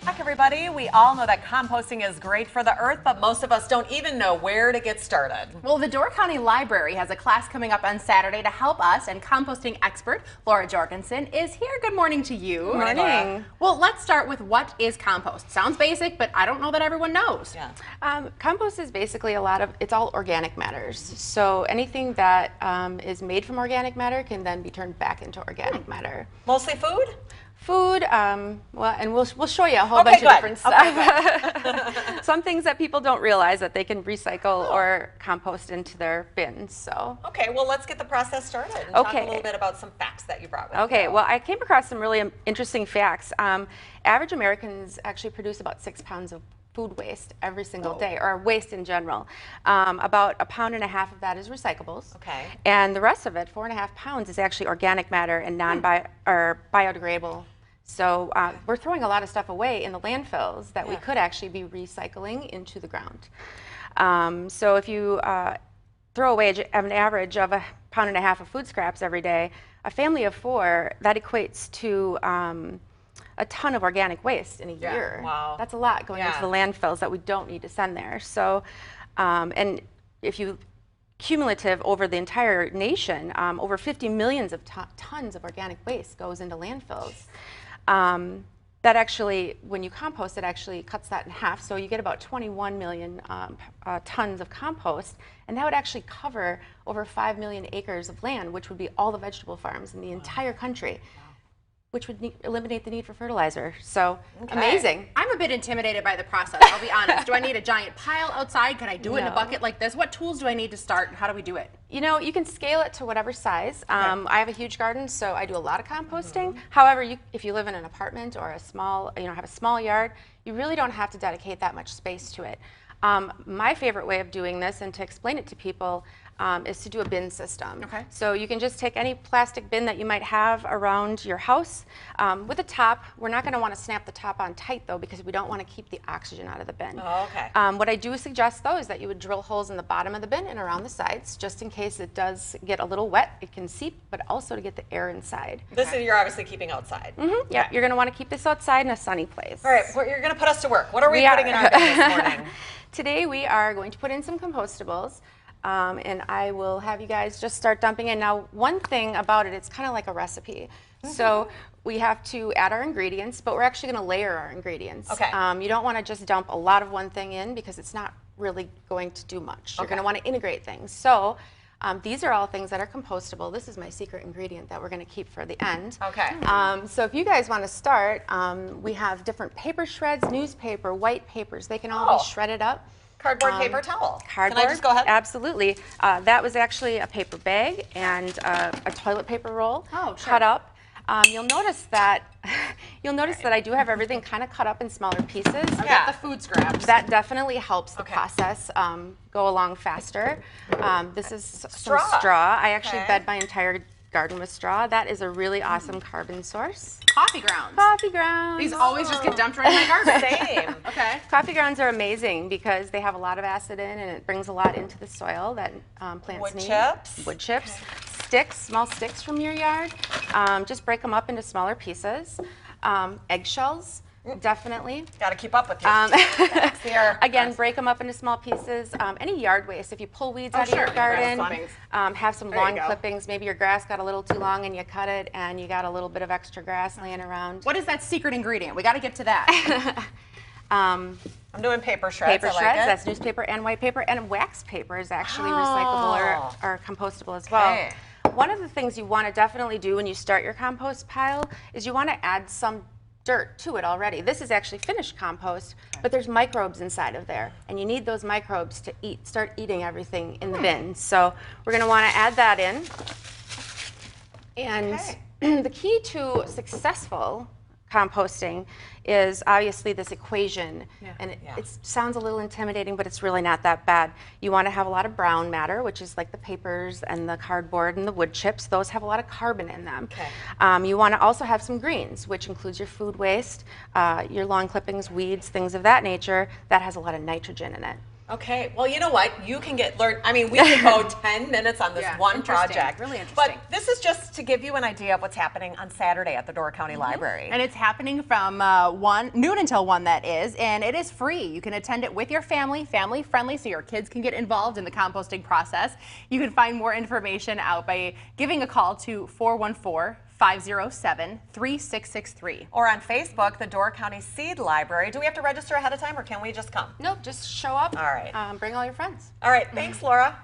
Back, everybody. We all know that composting is great for the earth, but most of us don't even know where to get started. Well, the Door County Library has a class coming up on Saturday to help us, and composting expert Laura Jorgensen is here. Good morning to you. Good morning. Well, let's start with what is compost. Sounds basic, but I don't know that everyone knows. Yeah. Compost is basically it's all organic matters. So anything that is made from organic matter can then be turned back into organic matter. Mostly food? Food, well, and we'll show you a whole bunch of different stuff. Some things that people don't realize that they can recycle or compost into their bins. So. Okay, well, let's get the process started and talk a little bit about some facts that you brought with you. Okay, well, I came across some really interesting facts. Average Americans actually produce about 6 pounds of food waste every single day, or waste in general. About 1.5 pounds of that is recyclables. Okay. And the rest of it, 4.5 pounds, is actually organic matter and biodegradable. So we're throwing a lot of stuff away in the landfills that we could actually be recycling into the ground. So if you throw away an average of 1.5 pounds of food scraps every day, a family of 4, that equates to a ton of organic waste in a year. Wow. That's a lot going into the landfills that we don't need to send there. So, and if you cumulative over the entire nation, over 50 million of tons of organic waste goes into landfills. That actually, when you compost, it actually cuts that in half. So you get about 21 million tons of compost, and that would actually cover over 5 million acres of land, which would be all the vegetable farms in the entire country, which would eliminate the need for fertilizer. So amazing. I'm a bit intimidated by the process, I'll be honest. Do I need a giant pile outside? Can I do it in a bucket like this? What tools do I need to start, and how do we do it? You know, you can scale it to whatever size. I have a huge garden, so I do a lot of composting. However, if you live in an apartment or a small, have a small yard, you really don't have to dedicate that much space to it. My favorite way of doing this, and to explain it to people, is to do a bin system. Okay. So you can just take any plastic bin that you might have around your house. With a top, we're not going to want to snap the top on tight though, because we don't want to keep the oxygen out of the bin. Oh, okay. What I do suggest though is that you would drill holes in the bottom of the bin and around the sides, just in case it does get a little wet. It can seep, but also to get the air inside. This is you're obviously keeping outside. Mm-hmm. Yeah, you're going to want to keep this outside in a sunny place. All right, you're going to put us to work. What are we putting in our bin this morning? Today we are going to put in some compostables. And I will have you guys just start dumping in. Now, one thing about it, it's kind of like a recipe. So we have to add our ingredients, but we're actually going to layer our ingredients. Okay. You don't want to just dump a lot of one thing in, because it's not really going to do much. You're going to want to integrate things. So these are all things that are compostable. This is my secret ingredient that we're going to keep for the end. Okay. So if you guys want to start, we have different paper shreds, newspaper, white papers. They can all be shredded up. Cardboard paper towel. Cardboard. Can I just go ahead? Absolutely. That was actually a paper bag and a toilet paper roll cut up. You'll notice that I do have everything kind of cut up in smaller pieces. I've got the food scraps. That definitely helps the process go along faster. This is some straw. I actually bed my entire garden with straw. That is a really awesome carbon source. Coffee grounds. Coffee grounds. These always just get dumped right in my garden. Same. Okay. Coffee grounds are amazing because they have a lot of acid in, and it brings a lot into the soil that plants need. Wood chips. Sticks, small sticks from your yard. Just break them up into smaller pieces. Eggshells. Definitely. Got to keep up with you. Here. Again, break them up into small pieces. Any yard waste, if you pull weeds out of your garden, have some lawn clippings. Maybe your grass got a little too long and you cut it, and you got a little bit of extra grass laying around. What is that secret ingredient? We got to get to that. I'm doing paper shreds. Paper shreds, that's newspaper and white paper, and wax paper is actually recyclable or compostable as well. One of the things you want to definitely do when you start your compost pile is you want to add some dirt to it already. This is actually finished compost, but there's microbes inside of there, and you need those microbes to start eating everything in the bin. So we're going to want to add that in. And the key to successful composting is obviously this equation, and it sounds a little intimidating, but it's really not that bad. You want to have a lot of brown matter, which is like the papers and the cardboard and the wood chips. Those have a lot of carbon in them. You want to also have some greens, which includes your food waste, your lawn clippings, weeds, things of that nature. That has a lot of nitrogen in it. Okay, well, you know what? You can I mean, we could go 10 minutes on this Yeah, one interesting, project. really interesting. But this is just to give you an idea of what's happening on Saturday at the Door County Library. And it's happening from noon until 1, that is, and it is free. You can attend it with your family friendly, so your kids can get involved in the composting process. You can find more information out by giving a call to 414-507-3663. Or on Facebook, the Door County Seed Library. Do we have to register ahead of time, or can we just come? Nope, just show up. All right. Bring all your friends. All right, thanks, Laura.